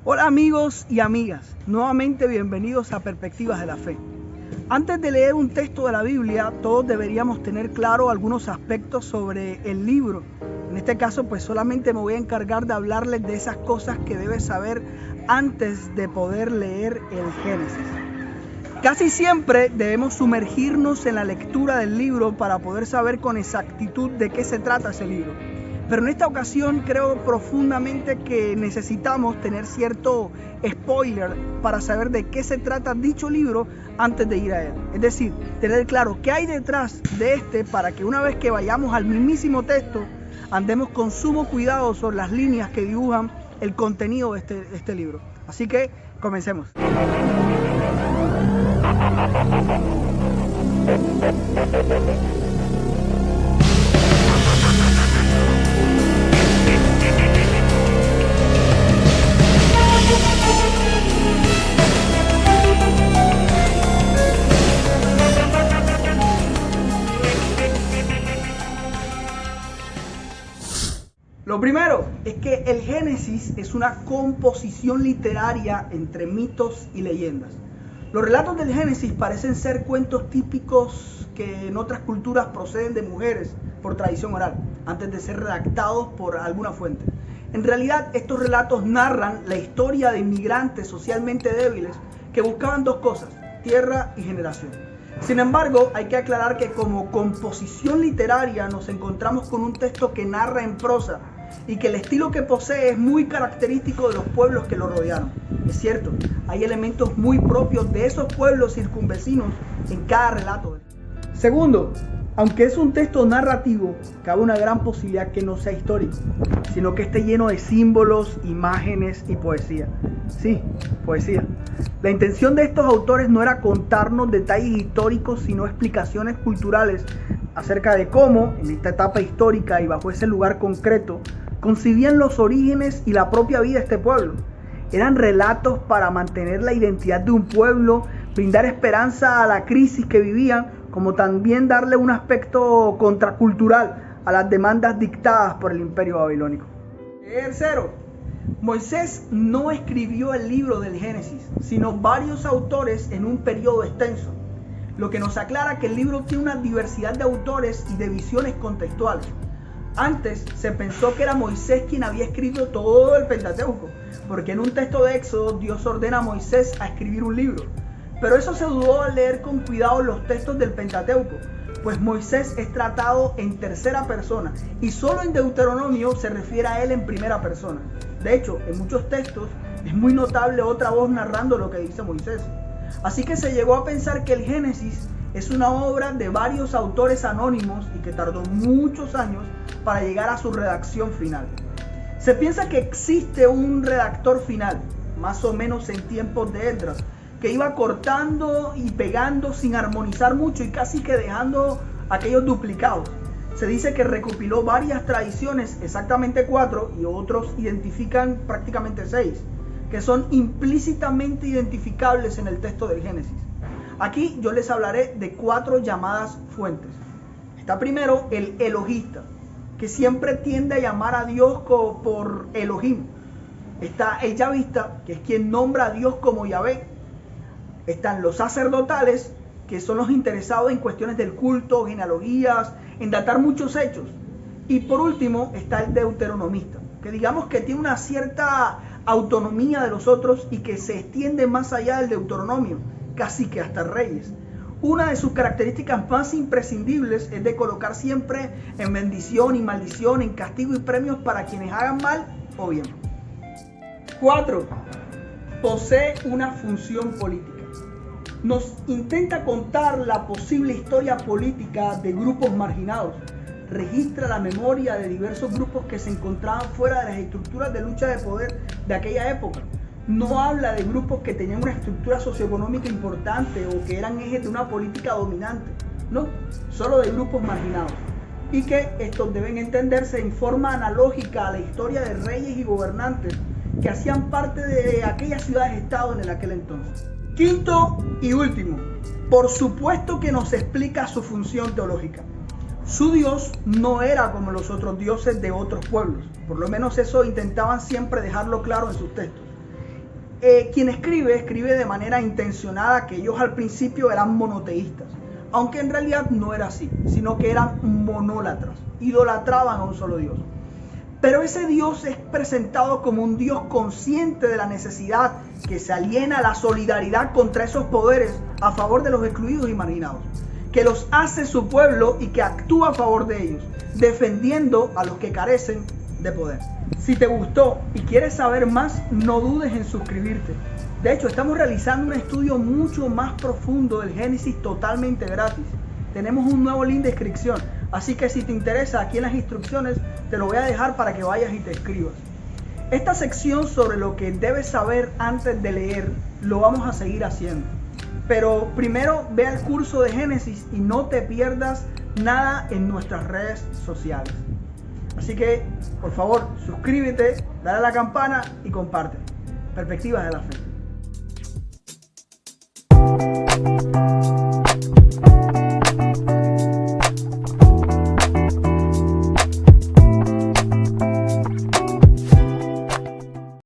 Hola amigos y amigas, nuevamente bienvenidos a Perspectivas de la Fe. Antes de leer un texto de la Biblia, todos deberíamos tener claro algunos aspectos sobre el libro. En este caso, pues solamente me voy a encargar de hablarles de esas cosas que debes saber antes de poder leer el Génesis. Casi siempre debemos sumergirnos en la lectura del libro para poder saber con exactitud de qué se trata ese libro. Pero en esta ocasión creo profundamente que necesitamos tener cierto spoiler para saber de qué se trata dicho libro antes de ir a él. Es decir, tener claro qué hay detrás de este para que una vez que vayamos al mismísimo texto, andemos con sumo cuidado sobre las líneas que dibujan el contenido de este libro. Así que comencemos. Lo primero es que el Génesis es una composición literaria entre mitos y leyendas. Los relatos del Génesis parecen ser cuentos típicos que en otras culturas proceden de mujeres por tradición oral, antes de ser redactados por alguna fuente. En realidad, estos relatos narran la historia de inmigrantes socialmente débiles que buscaban dos cosas: tierra y generación. Sin embargo, hay que aclarar que como composición literaria nos encontramos con un texto que narra en prosa y que el estilo que posee es muy característico de los pueblos que lo rodearon. Es cierto, hay elementos muy propios de esos pueblos circunvecinos en cada relato. Segundo, aunque es un texto narrativo, cabe una gran posibilidad que no sea histórico, sino que esté lleno de símbolos, imágenes y poesía. Sí, poesía. La intención de estos autores no era contarnos detalles históricos, sino explicaciones culturales acerca de cómo, en esta etapa histórica y bajo ese lugar concreto, concibían los orígenes y la propia vida de este pueblo. Eran relatos para mantener la identidad de un pueblo, brindar esperanza a la crisis que vivían, como también darle un aspecto contracultural a las demandas dictadas por el imperio babilónico. Tercero, Moisés no escribió el libro del Génesis, sino varios autores en un periodo extenso, lo que nos aclara que el libro tiene una diversidad de autores y de visiones contextuales. Antes se pensó que era Moisés quien había escrito todo el Pentateuco, porque en un texto de Éxodo Dios ordena a Moisés a escribir un libro. Pero eso se dudó al leer con cuidado los textos del Pentateuco, pues Moisés es tratado en tercera persona y solo en Deuteronomio se refiere a él en primera persona. De hecho, en muchos textos es muy notable otra voz narrando lo que dice Moisés. Así que se llegó a pensar que el Génesis es una obra de varios autores anónimos y que tardó muchos años para llegar a su redacción final. Se piensa que existe un redactor final, más o menos en tiempos de Esdras, que iba cortando y pegando sin armonizar mucho y casi que dejando aquellos duplicados. Se dice que recopiló varias tradiciones, exactamente 4, y otros identifican prácticamente 6, que son implícitamente identificables en el texto del Génesis. Aquí yo les hablaré de 4 llamadas fuentes. Está primero el elogista, que siempre tiende a llamar a Dios por Elohim. Está el yavista, que es quien nombra a Dios como Yahvé. Están los sacerdotales, que son los interesados en cuestiones del culto, genealogías, en datar muchos hechos. Y por último está el deuteronomista, que digamos que tiene una cierta autonomía de los otros y que se extiende más allá del Deuteronomio, casi que hasta Reyes. Una de sus características más imprescindibles es de colocar siempre en bendición y maldición, en castigo y premios para quienes hagan mal o bien. 4. Posee una función política. Nos intenta contar la posible historia política de grupos marginados. Registra la memoria de diversos grupos que se encontraban fuera de las estructuras de lucha de poder de aquella época. No habla de grupos que tenían una estructura socioeconómica importante o que eran ejes de una política dominante. No, solo de grupos marginados. Y que estos deben entenderse en forma analógica a la historia de reyes y gobernantes que hacían parte de aquellas ciudades-estado en aquel entonces. 5. y último, por supuesto que nos explica su función teológica. Su Dios no era como los otros dioses de otros pueblos, por lo menos eso intentaban siempre dejarlo claro en sus textos. Quien escribe de manera intencionada que ellos al principio eran monoteístas, aunque en realidad no era así, sino que eran monólatras, idolatraban a un solo Dios. Pero ese Dios es presentado como un Dios consciente de la necesidad, que se aliena a la solidaridad contra esos poderes a favor de los excluidos y marginados, que los hace su pueblo y que actúa a favor de ellos, defendiendo a los que carecen de poder. Si te gustó y quieres saber más, no dudes en suscribirte. De hecho, estamos realizando un estudio mucho más profundo del Génesis totalmente gratis. Tenemos un nuevo link de inscripción, así que si te interesa, aquí en las instrucciones te lo voy a dejar para que vayas y te escribas. Esta sección sobre lo que debes saber antes de leer, lo vamos a seguir haciendo. Pero primero ve al curso de Génesis y no te pierdas nada en nuestras redes sociales. Así que, por favor, suscríbete, dale a la campana y comparte. Perspectivas de la Fe.